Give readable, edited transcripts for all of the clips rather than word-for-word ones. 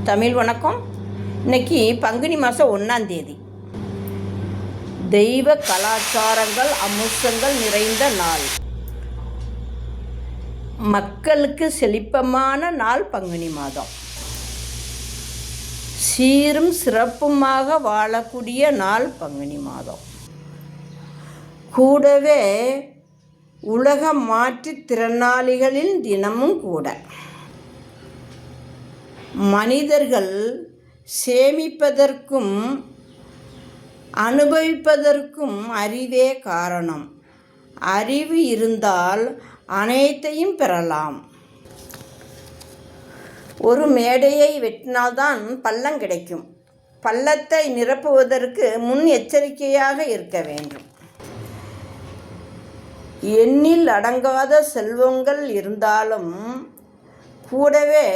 தமிழ் வணக்கம். இன்னைக்கு பங்குனி மாதம் 1ஆம் தேதி. தெய்வ கலாச்சாரங்கள் அம்சங்கள் நிறைந்த நாள். மக்களுக்கு செழிப்பமான நாள் பங்குனி மாதம். சீரும் சிறப்புமாக வாழக்கூடிய நாள் பங்குனி மாதம். கூடவே உலக மாற்றுத்திறனாளிகளின் தினமும் கூட. மனிதர்கள் சேமிப்பதற்கும் அனுபவிப்பதற்கும் அறிவே காரணம். அறிவு இருந்தால் அனைத்தையும் பெறலாம். ஒரு மேடையை வெட்டினால்தான் பள்ளம் கிடைக்கும். பள்ளத்தை நிரப்புவதற்கு முன் எச்சரிக்கையாக இருக்க வேண்டும். எண்ணில் அடங்காத செல்வங்கள் இருந்தாலும் கூடவே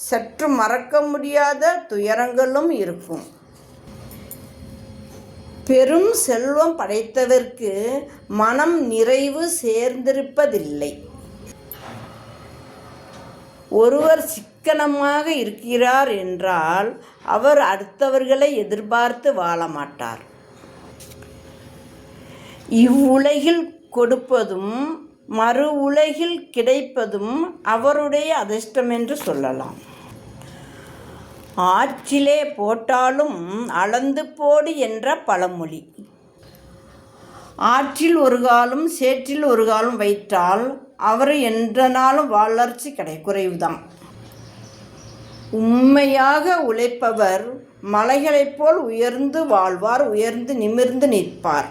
சற்று மறக்க முடியாத துயரங்களும் இருக்கும். பெரும் செல்வம் படைத்தவர்க்கு மனம் நிறைவு சேர்ந்திருப்பதில்லை. ஒருவர் சிக்கனமாக இருக்கிறார் என்றால் அவர் அடுத்தவர்களை எதிர்பார்த்து வாழ மாட்டார். இவ்வுலகில் கொடுப்பதும் மறு உலகில் கிடைப்பதும் அவருடைய அதிர்ஷ்டம் என்று சொல்லலாம். ஆற்றிலே போட்டாலும் அளந்து போடு என்ற பழமொழி. ஆற்றில் ஒரு காலும் சேற்றில் ஒரு காலும் வைத்தால் அவர் என்ற நாளும் வளர்ச்சி குறைவுதான். உண்மையாக உழைப்பவர் மலைகளைப் போல் உயர்ந்து வாழ்வார், உயர்ந்து நிமிர்ந்து நிற்பார்.